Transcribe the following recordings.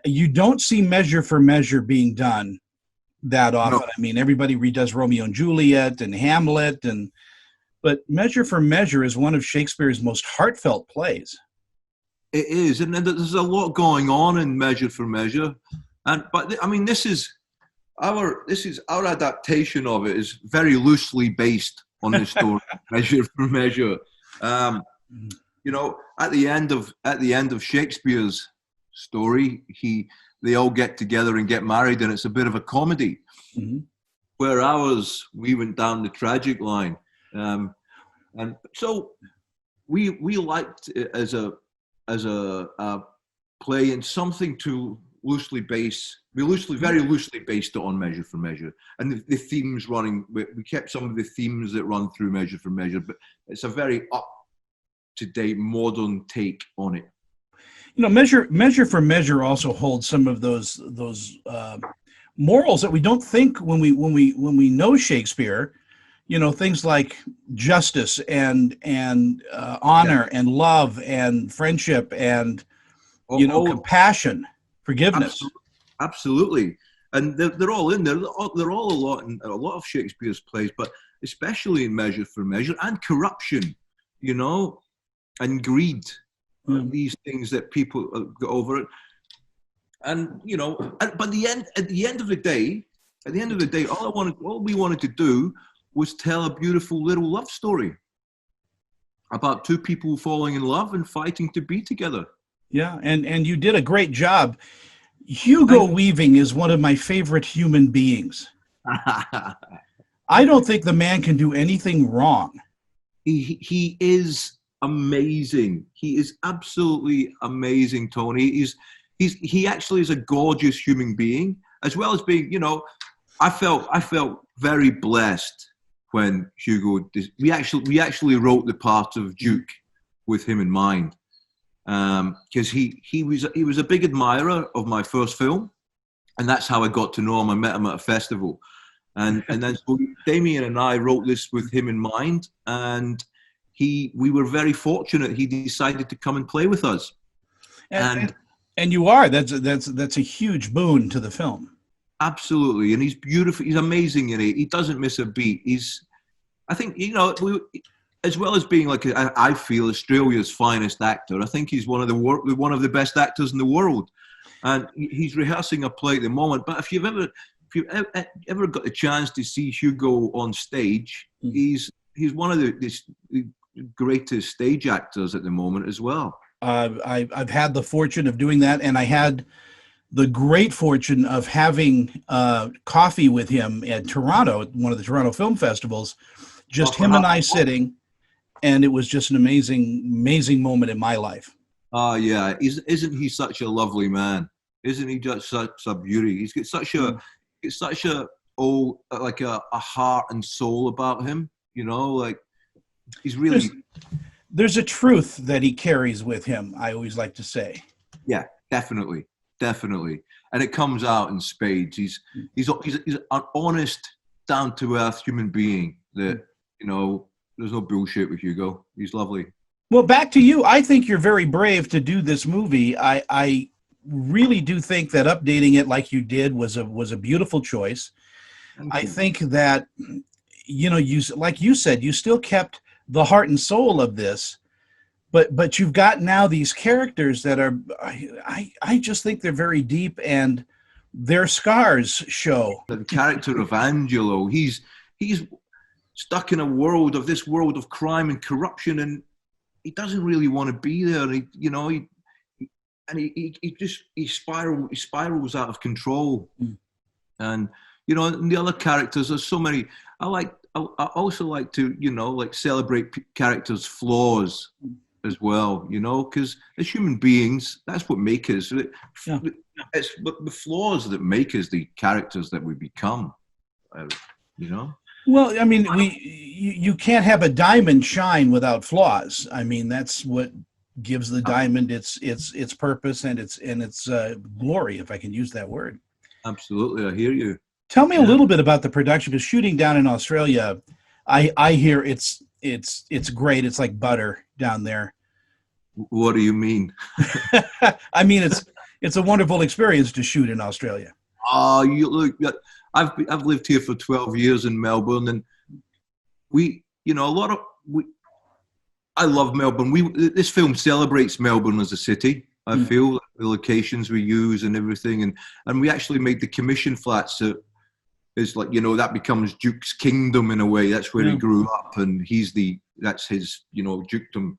You don't see Measure for Measure being done that No, often. I mean, everybody redoes Romeo and Juliet and Hamlet, but Measure for Measure is one of Shakespeare's most heartfelt plays. it is, and there's a lot going on in Measure for Measure, but I mean, our adaptation of it is very loosely based on the story Measure for Measure. Um, you know, at the end of Shakespeare's story, they all get together and get married, and it's a bit of a comedy. Mm-hmm. Where ours, we went down the tragic line, and so we liked it as a play and something to loosely base. Very loosely based it on Measure for Measure, and the themes running. We kept some of the themes that run through Measure for Measure, but it's a very up-to-date, modern take on it. You know, Measure for Measure also holds some of those morals that we don't think when we know Shakespeare. You know, things like justice and honor and love and friendship and compassion, forgiveness. Absolutely, and they're all in there. They're all in a lot of Shakespeare's plays, but especially in Measure for Measure, and corruption, and greed. These things that people go over it, and but at the end of the day, all we wanted to do was tell a beautiful little love story about two people falling in love and fighting to be together. Yeah, and you did a great job. Hugo Weaving is one of my favorite human beings. I don't think the man can do anything wrong. He is amazing. He is absolutely amazing, Tony. He actually is a gorgeous human being, as well as being, I felt very blessed when Hugo. We actually wrote the part of Duke with him in mind, because he was a big admirer of my first film, and that's how I got to know him. I met him at a festival, and then so Damien and I wrote this with him in mind, and we were very fortunate. He decided to come and play with us, and you are. That's a huge boon to the film. Absolutely, and he's beautiful. He's amazing in it. He doesn't miss a beat. I think, as well as being I feel Australia's finest actor. I think he's one of the best actors in the world, and he's rehearsing a play at the moment. But if you've ever got the chance to see Hugo on stage, he's one of the greatest stage actors at the moment as well. I've had the fortune of doing that, and I had the great fortune of having coffee with him at Toronto, at one of the Toronto Film Festivals, just him and I sitting, and it was just an amazing moment in my life. Oh, yeah. Isn't he such a lovely man? Isn't he just such a beauty? He's got such a heart and soul about him, he's really... There's a truth that he carries with him, I always like to say. Yeah, definitely. And it comes out in spades. He's an honest, down-to-earth human being that, there's no bullshit with Hugo. He's lovely. Well, back to you. I think you're very brave to do this movie. I really do think that updating it like you did was a beautiful choice. I think that, you like you said, you still kept the heart and soul of this, but you've got now these characters that are, I just think they're very deep, and their scars show. The character of Angelo, he's stuck in a world of crime and corruption, and he doesn't really want to be there. He spirals out of control. And and the other characters, there's so many. I also like to celebrate characters' flaws as well, because as human beings, that's what make us. Yeah. It's the flaws that make us the characters that we become. Well, I mean, you can't have a diamond shine without flaws. I mean, that's what gives the diamond its purpose and its glory, if I can use that word. Absolutely, I hear you. Tell me a little bit about the production, because shooting down in Australia, I hear it's great. It's like butter down there. What do you mean? I mean, it's a wonderful experience to shoot in Australia. You look. I've lived here for 12 years in Melbourne, and a lot of I love Melbourne. This film celebrates Melbourne as a city. I feel like the locations we use and everything, and we actually made the commission flats. So it's like that becomes Duke's kingdom in a way. That's where he grew up, and that's his dukedom.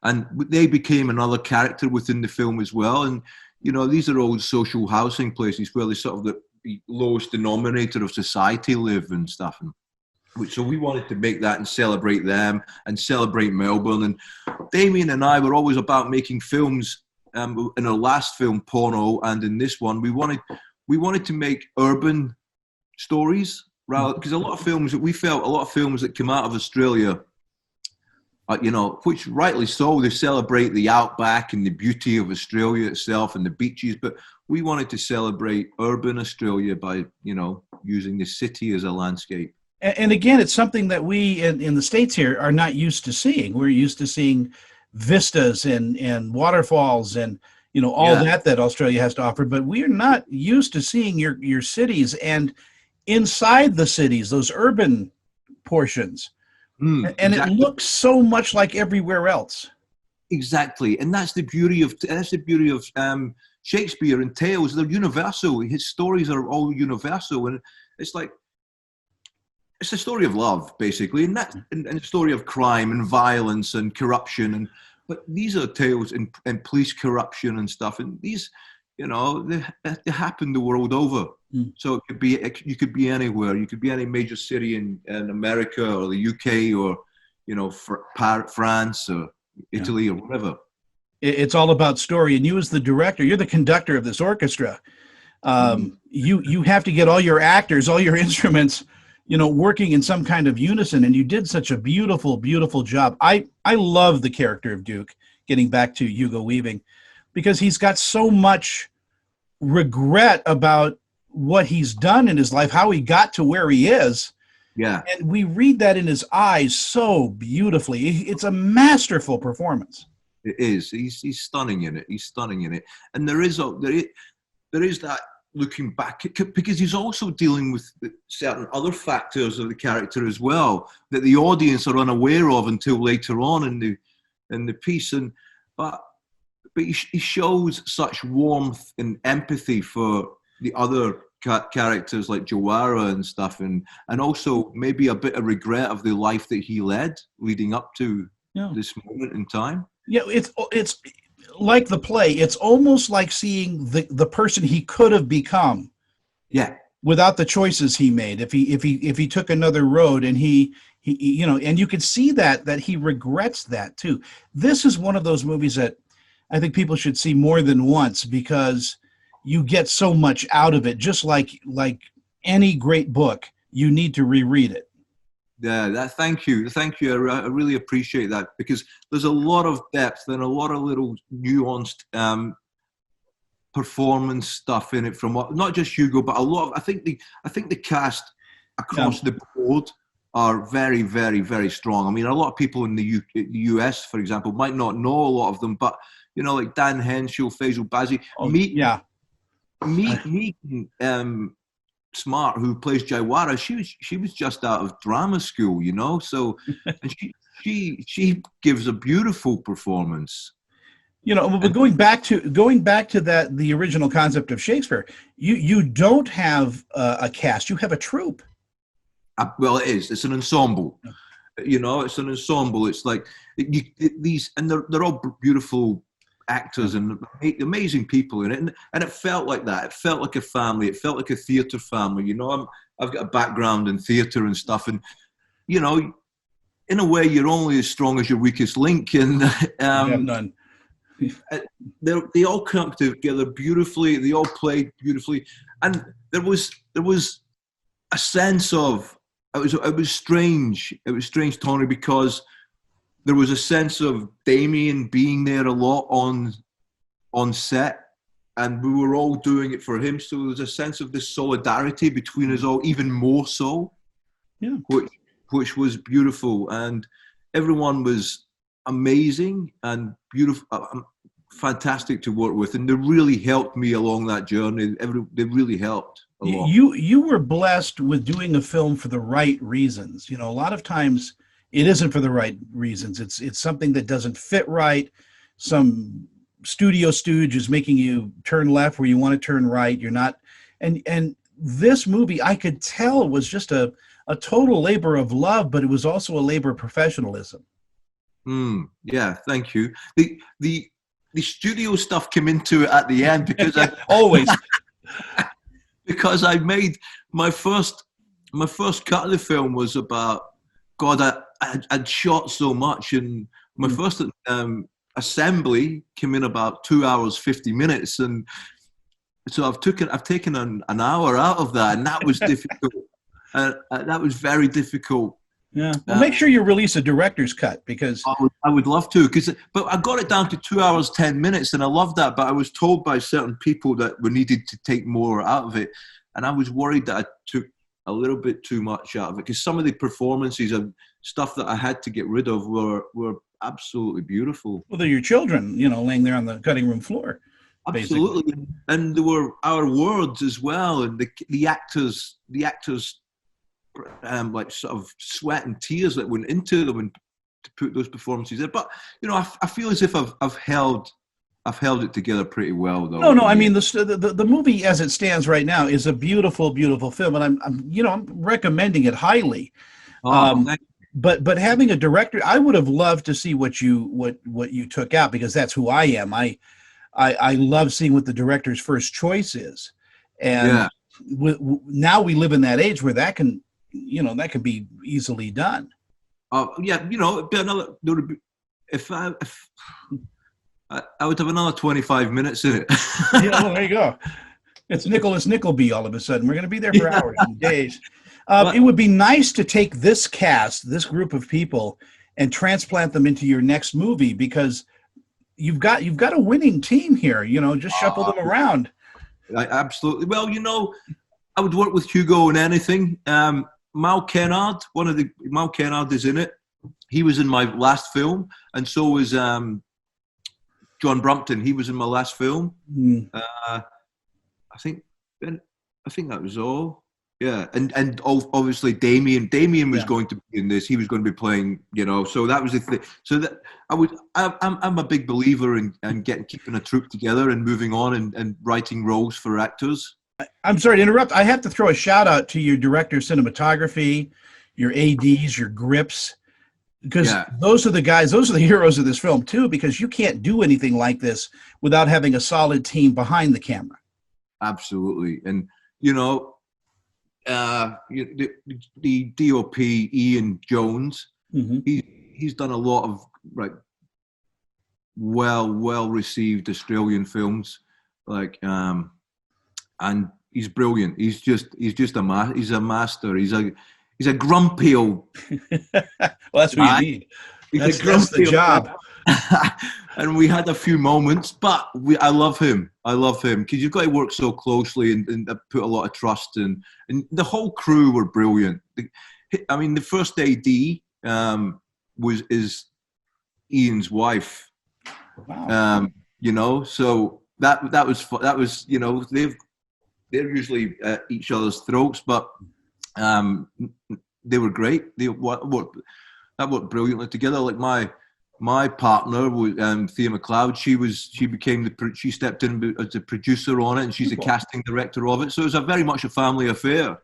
And they became another character within the film as well. And these are old social housing places where they sort of the lowest denominator of society live and stuff. And so we wanted to make that and celebrate them and celebrate Melbourne. And Damien and I were always about making films. In our last film, Porno, and in this one, we wanted to make urban stories, rather, because a lot of films that come out of Australia, which rightly so, they celebrate the outback and the beauty of Australia itself and the beaches, but we wanted to celebrate urban Australia by using the city as a landscape. And again, it's something that we in the States here are not used to seeing. We're used to seeing vistas and waterfalls and all that Australia has to offer, but we're not used to seeing your cities and inside the cities, those urban portions. And exactly. It looks so much like everywhere else. Exactly, and that's the beauty of Shakespeare and tales. They're universal. His stories are all universal, and it's a story of love, basically, and a story of crime and violence and corruption. But these are tales in police corruption and stuff, and these, they happen the world over. So you could be anywhere. You could be any major city in America or the UK or France or Italy or whatever. It's all about story, and you as the director, you're the conductor of this orchestra. You have to get all your actors, all your instruments, working in some kind of unison, and you did such a beautiful, beautiful job. I love the character of Duke, getting back to Hugo Weaving, because he's got so much regret about what he's done in his life, how he got to where he is. Yeah. And we read that in his eyes so beautifully. It's a masterful performance. It is. He's stunning in it. He's stunning in it. And there is that looking back, because he's also dealing with certain other factors of the character as well that the audience are unaware of until later on in the piece. But he shows such warmth and empathy for the other characters like Jawara and stuff, and also maybe a bit of regret of the life that he led leading up to this moment in time. Yeah, it's like the play. It's almost like seeing the person he could have become. Yeah. Without the choices he made, if he took another road, and he and you could see that he regrets that too. This is one of those movies that I think people should see more than once, because you get so much out of it. Just like any great book, you need to reread it. Yeah, thank you. I really appreciate that, because there's a lot of depth and a lot of little nuanced performance stuff in it from not just Hugo, but a lot of. I think the cast across the board are very, very, very strong. I mean, a lot of people in the US, for example, might not know a lot of them, but like Dan Henschel, Faisal Bazi, Meek Smart, who plays Jawara, she was just out of drama school, so and she gives a beautiful performance. But going back to that, the original concept of Shakespeare, you don't have a cast, you have a troupe. Well, it's an ensemble. It's an ensemble. It's like these, and they're all beautiful actors and amazing people in it, and it felt like that. It felt like a family. It felt like a theatre family. I've got a background in theatre and stuff, and in a way, you're only as strong as your weakest link. And none. They all come together beautifully. They all played beautifully, and there was a sense of it was strange. It was strange, Tony, because there was a sense of Damien being there a lot on set, and we were all doing it for him. So there was a sense of this solidarity between us all, even more so, which was beautiful. And everyone was amazing and beautiful. fantastic to work with, and they really helped me along that journey. They really helped a lot. You were blessed with doing a film for the right reasons. You know, a lot of times it isn't for the right reasons. It's something that doesn't fit right. Some studio stooge is making you turn left where you want to turn right. You're not, and this movie I could tell was just a total labor of love, but it was also a labor of professionalism. Yeah, thank you. The studio stuff came into it at the end because yeah, always because I made my first cut of the film was about God. I'd shot so much, and my first assembly came in about 2 hours 50 minutes, and so I've taken an hour out of that, and that was difficult. That was very difficult. Yeah. Well, make sure you release a director's cut, because I would love to, but I got it down to 2 hours 10 minutes, and I loved that. But I was told by certain people that we needed to take more out of it, and I was worried that I took a little bit too much out of it, because some of the performances and stuff that I had to get rid of were absolutely beautiful. Well, they're your children, you know, laying there on the cutting room floor. Absolutely, basically. And there were our words as well, and the actors. Like sort of sweat and tears that went into them and to put those performances there. But you know, I feel as if I've held it together pretty well, though. No. I mean, the movie as it stands right now is a beautiful, beautiful film, and I'm recommending it highly. But having a director, I would have loved to see what you took out, because that's who I am. I love seeing what the director's first choice is, and now we live in that age where that can be easily done. Yeah, you know, if I would have another 25 minutes in it. Yeah, well, there you go. It's Nicholas Nickleby all of a sudden. We're going to be there for hours and days. It would be nice to take this cast, this group of people, and transplant them into your next movie, because you've got a winning team here. You know, just shuffle them around. Absolutely. Well, you know, I would work with Hugo on anything. Mal Kennard is in it. He was in my last film, and so was John Brumpton. He was in my last film. I think that was all. Yeah, and obviously Damien was going to be in this. He was going to be playing, you know. So that was the thing. So that I'm a big believer in keeping a troupe together and moving on and writing roles for actors. I'm sorry to interrupt. I have to throw a shout out to your director of cinematography, your ADs, your grips, because those are the guys, those are the heroes of this film too, because you can't do anything like this without having a solid team behind the camera. Absolutely. And, you know, the DOP, Ian Jones, he's done a lot of well received Australian films, and he's brilliant. He's a master. He's a grumpy old. Well, that's what you need. That's the job. And we had a few moments, but I love him. Because you've got to work so closely and put a lot of trust in. And the whole crew were brilliant. I mean, the first AD is Ian's wife. Wow. You know, so that was you know, they're usually at each other's throats, but they were great. That worked brilliantly together. Like my partner was Thea McLeod. She stepped in as a producer on it, and she's a casting director of it. So it was very much a family affair.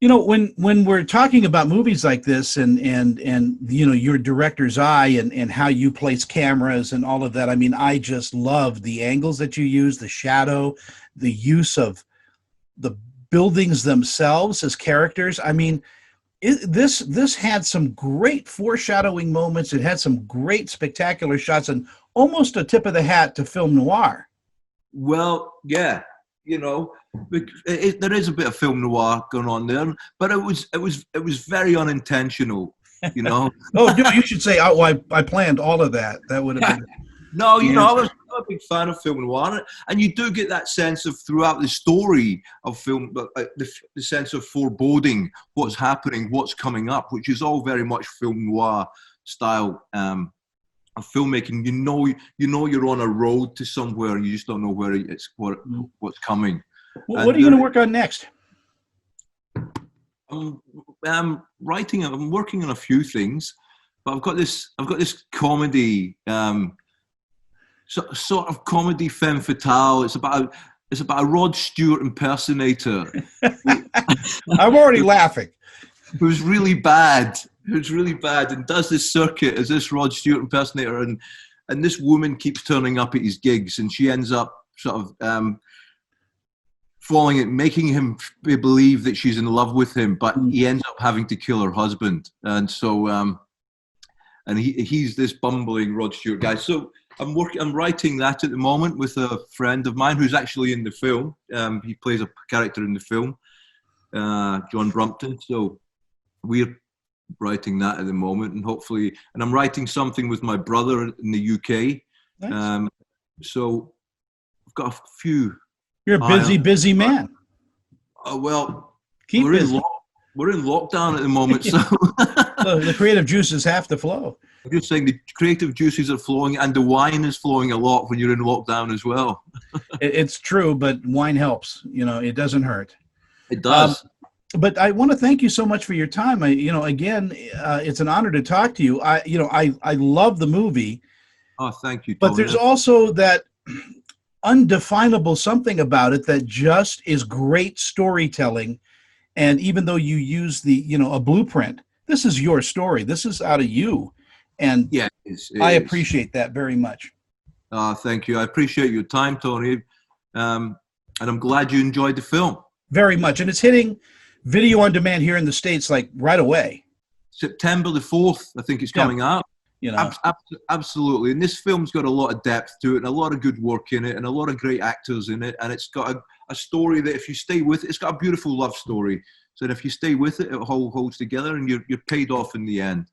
You know, when we're talking about movies like this, and you know, your director's eye and how you place cameras and all of that, I mean, I just love the angles that you use, the shadow, the use of the buildings themselves as characters. I mean, this had some great foreshadowing moments. It had some great spectacular shots, and almost a tip of the hat to film noir. Well, yeah, you know, there is a bit of film noir going on there, but it was very unintentional, you know. Oh, no, you should say, oh, I planned all of that. That would have been. No, you know, I'm a big fan of film noir, and you do get that sense of throughout the story of film, the sense of foreboding, what's happening, what's coming up, which is all very much film noir style filmmaking, you know you're on a road to somewhere, and you just don't know where what's coming. Well, what are you going to work on next? I'm working on a few things, but I've got this comedy, sort of comedy femme fatale. It's about a Rod Stewart impersonator. I'm already laughing. Who's really bad. And does this circuit as this Rod Stewart impersonator, and this woman keeps turning up at his gigs, and she ends up sort of making him believe that she's in love with him, but he ends up having to kill her husband. And so, and he's this bumbling Rod Stewart guy. So I'm writing that at the moment with a friend of mine who's actually in the film. He plays a character in the film, John Brumpton. So we're writing that at the moment, and hopefully, and I'm writing something with my brother in the UK. Nice. So I've got a few. You're a busy man. Well, Keep we're busy. We're in lockdown at the moment, so the creative juices have to flow. I'm just saying the creative juices are flowing, and the wine is flowing a lot when you're in lockdown as well. It's true, but wine helps. It doesn't hurt. It does. But I want to thank you so much for your time. Again, it's an honor to talk to you. I love the movie. Oh, thank you, Tony. But there's also that undefinable something about it that just is great storytelling. And even though you use a blueprint, this is your story. This is out of you. And yeah, I appreciate that very much. Thank you. I appreciate your time, Tony. And I'm glad you enjoyed the film. Very much. And it's hitting video on demand here in the States like right away. September the 4th, I think it's coming out. Absolutely. And this film's got a lot of depth to it, and a lot of good work in it, and a lot of great actors in it. And it's got a story that, if you stay with it, it's got a beautiful love story. So that if you stay with it, it holds together, and you're paid off in the end.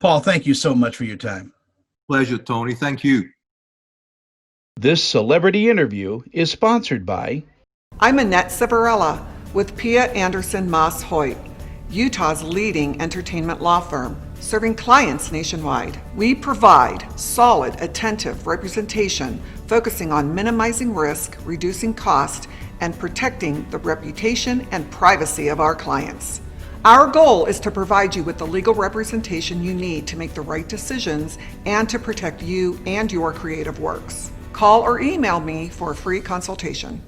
Paul, thank you so much for your time. Pleasure, Tony. Thank you. This celebrity interview is sponsored by... I'm Annette Civarella with Pia Anderson Moss Hoyt, Utah's leading entertainment law firm, serving clients nationwide. We provide solid, attentive representation focusing on minimizing risk, reducing cost, and protecting the reputation and privacy of our clients. Our goal is to provide you with the legal representation you need to make the right decisions and to protect you and your creative works. Call or email me for a free consultation.